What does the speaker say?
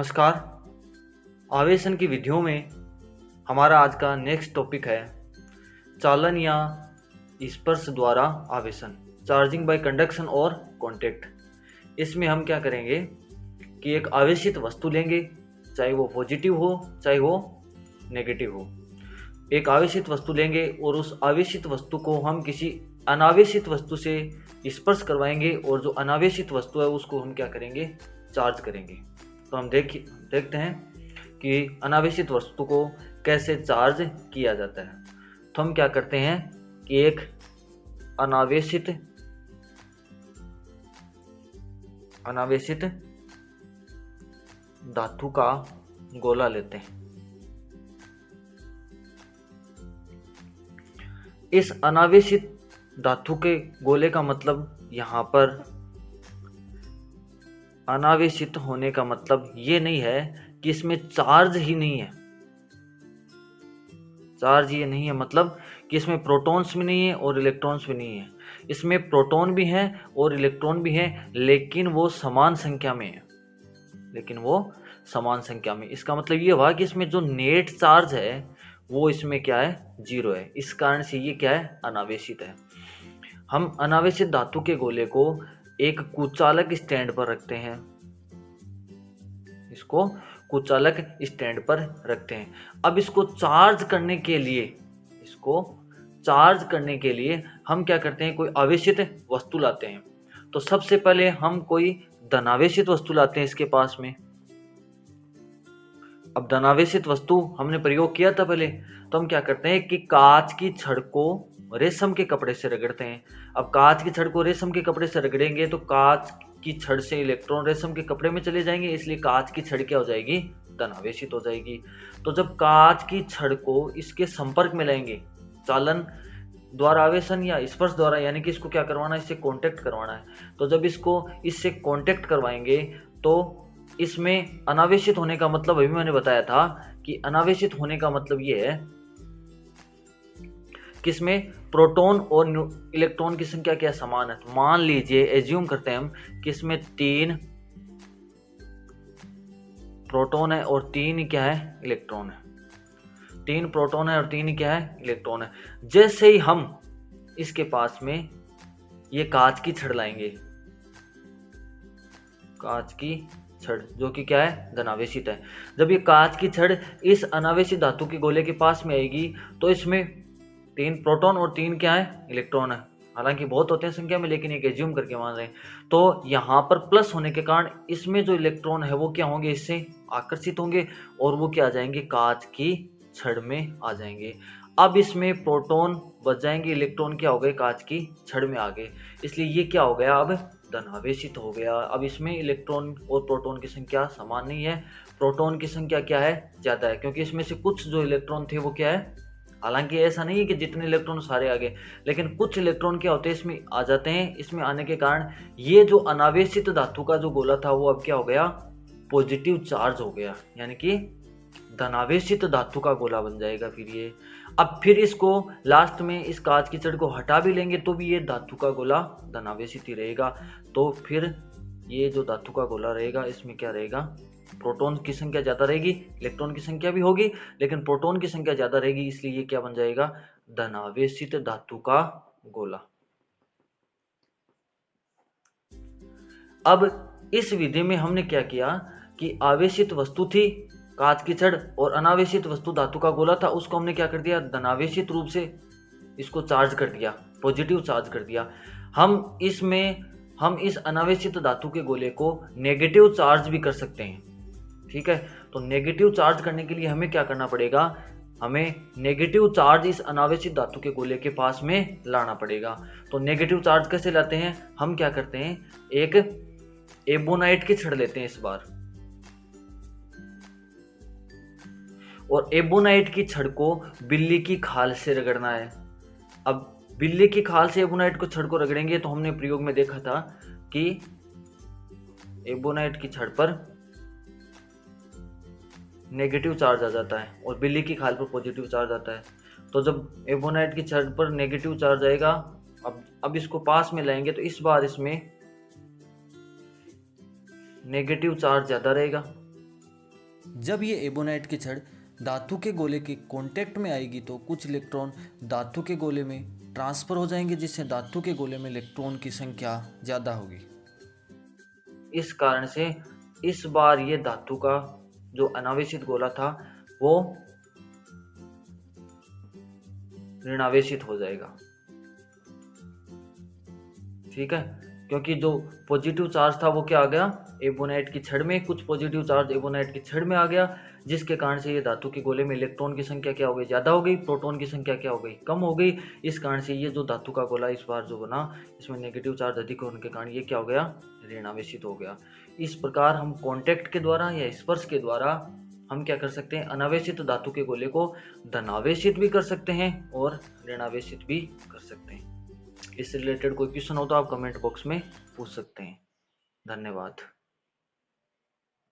नमस्कार। आवेशन की विधियों में हमारा आज का नेक्स्ट टॉपिक है चालन या स्पर्श द्वारा आवेशन, चार्जिंग बाय कंडक्शन और कांटेक्ट। इसमें हम क्या करेंगे कि एक आवेशित वस्तु लेंगे, चाहे वो पॉजिटिव हो चाहे वो नेगेटिव हो। एक आवेशित वस्तु लेंगे और उस आवेशित वस्तु को हम किसी अनावेशित वस्तु से स्पर्श करवाएंगे और जो अनावेशित वस्तु है उसको हम क्या करेंगे, चार्ज करेंगे। तो हम देखते हैं कि अनावेशित वस्तु को कैसे चार्ज किया जाता है। तो हम क्या करते हैं कि एक अनावेशित धातु का गोला लेते हैं। इस अनावेशित धातु के गोले का मतलब, यहाँ पर अनावेशित होने का मतलब ये नहीं है कि इसमें चार्ज ही नहीं है। चार्ज ये नहीं है मतलब कि इसमें प्रोटॉन्स भी नहीं है और इलेक्ट्रॉन्स भी नहीं है। इसमें प्रोटॉन भी हैं और इलेक्ट्रॉन भी हैं, लेकिन वो समान संख्या में है। इसका मतलब ये हुआ कि इसमें जो नेट चार्ज है वो इसमें क्या है, 0 है। इस कारण से ये क्या है, अनावेशित है। हम अनावेशित धातु के गोले को एक कुचालक स्टैंड पर रखते हैं। इसको कुचालक स्टैंड पर रखते हैं। अब इसको चार्ज करने के लिए हम क्या करते हैं, कोई आवेशित वस्तु लाते हैं। तो सबसे पहले हम कोई धनावेशित वस्तु लाते हैं इसके पास में। अब धनावेशित वस्तु हमने प्रयोग किया था पहले, तो हम क्या करते हैं कि कांच की छड़ को रेशम के कपड़े से रगड़ते हैं। अब कांच की छड़ को रेशम के कपड़े से रगड़ेंगे तो कांच की छड़ से इलेक्ट्रॉन रेशम के कपड़े में चले जाएंगे, इसलिए कांच की छड़ क्या हो जाएगी, धनावेशित हो जाएगी। तो जब कांच की छड़ को इसके संपर्क में लाएंगे, चालन द्वारा आवेशन या स्पर्श द्वारा, यानी कि इसको क्या करवाना है, इससे कांटेक्ट करवाना है। तो जब इसको इससे कांटेक्ट करवाएंगे तो इसमें अनावेशित होने का मतलब, अभी मैंने बताया था कि अनावेशित होने का मतलब ये है कि इसमें प्रोटॉन और इलेक्ट्रॉन की संख्या क्या समान है। तो मान लीजिए, एज्यूम करते हैं हम कि इसमें 3 प्रोटॉन है और 3 क्या है, इलेक्ट्रॉन है। 3 प्रोटॉन है और 3 क्या है, इलेक्ट्रॉन है। जैसे ही हम इसके पास में ये कांच की छड़ लाएंगे, कांच की छड़ जो कि क्या है, धनावेशित है। जब ये कांच की छड़ इस अनावेशित धातु के गोले के पास में आएगी तो इसमें 3 प्रोटॉन और 3 क्या है, इलेक्ट्रॉन है। हालांकि बहुत होते हैं संख्या में, लेकिन एक एज्यूम करके मान रहे हैं। तो यहाँ पर प्लस होने के कारण इसमें जो इलेक्ट्रॉन है वो क्या होंगे, इससे आकर्षित होंगे और वो क्या आ जाएंगे, कांच की छड़ में आ जाएंगे। अब इसमें प्रोटॉन बच जाएंगे, इलेक्ट्रॉन क्या हो गए, कांच की छड़ में आ गए, इसलिए ये क्या हो गया, अब धनावेशित हो गया। अब इसमें इलेक्ट्रॉन और प्रोटॉन की संख्या समान नहीं है, प्रोटॉन की संख्या क्या है, ज्यादा है, क्योंकि इसमें से कुछ जो इलेक्ट्रॉन थे वो क्या है, हालांकि ऐसा नहीं है कि जितने इलेक्ट्रॉन सारे आ गए, लेकिन कुछ इलेक्ट्रॉन क्या होते हैं, इसमें आ जाते हैं। इसमें आने के कारण ये जो अनावेशित धातु का जो गोला था वो अब क्या हो गया, पॉजिटिव चार्ज हो गया, यानी कि धनावेशित धातु का गोला बन जाएगा। फिर इसको लास्ट में इस कांच की छड़ को हटा भी लेंगे तो भी ये धातु का गोला धनावेशित ही रहेगा। तो फिर ये जो धातु का गोला रहेगा इसमें क्या रहेगा, प्रोटॉन की संख्या ज्यादा रहेगी, इलेक्ट्रॉन की संख्या भी होगी, लेकिन प्रोटॉन की संख्या ज्यादा रहेगी, इसलिए ये क्या बन जाएगा, धनावेशित धातु का गोला। अब इस विधि में हमने क्या किया कि आवेशित वस्तु थी कांच की छड़ और अनावेशित वस्तु धातु का गोला था, उसको हमने क्या कर दिया, धनावेशित रूप से इसको चार्ज कर दिया, पॉजिटिव चार्ज कर दिया। हम इस अनावेशित धातु के गोले को नेगेटिव चार्ज भी कर सकते हैं, ठीक है। तो नेगेटिव चार्ज करने के लिए हमें क्या करना पड़ेगा, हमें नेगेटिव चार्ज इस अनावेशित धातु के गोले के पास में लाना पड़ेगा। तो नेगेटिव चार्ज कैसे लाते हैं, हम क्या करते हैं, एक एबोनाइट की छड़ लेते हैं इस बार, और एबोनाइट की छड़ को बिल्ली की खाल से रगड़ना है। अब बिल्ली की खाल से एबोनाइट को छड़ को रगड़ेंगे तो हमने प्रयोग में देखा था कि एबोनाइट की छड़ पर नेगेटिव चार्ज आ जाता है और बिल्ली की खाल पर पॉजिटिव चार्ज आता है। तो जब एबोनाइट की छड़ पर नेगेटिव चार्ज आएगा, अब इसको पास में लाएंगे तो इस बार इसमें नेगेटिव चार्ज ज्यादा रहेगा, जब ये एबोनाइट की छड़ धातु के गोले के कांटेक्ट में आएगी तो कुछ इलेक्ट्रॉन धातु के गोले में ट्रांसफर हो जाएंगे, जिससे धातु के गोले में इलेक्ट्रॉन की संख्या ज़्यादा होगी। इस कारण से इस बार ये धातु का जो अनावेशित गोला था वो ऋणावेशित हो जाएगा। ठीक है, क्योंकि जो पॉजिटिव चार्ज था वो क्या आ गया, एबोनाइट की छड़ में कुछ पॉजिटिव चार्ज एबोनाइट की छड़ में आ गया, जिसके कारण से ये धातु के गोले में इलेक्ट्रॉन की संख्या क्या हो गई, ज़्यादा हो गई, प्रोटॉन की संख्या क्या हो गई, कम हो गई। इस कारण से ये जो धातु का गोला इस बार जो बना, इसमें नेगेटिव चार्ज अधिक होने के कारण ये क्या हो गया, ऋणावेशित हो गया। इस प्रकार हम कॉन्टैक्ट के द्वारा या स्पर्श के द्वारा हम क्या कर सकते हैं, अनावेशित धातु के गोले को धनावेशित भी कर सकते हैं और ऋणावेशित भी कर सकते हैं। इससे रिलेटेड कोई क्वेश्चन हो तो आप कमेंट बॉक्स में पूछ सकते हैं। धन्यवाद।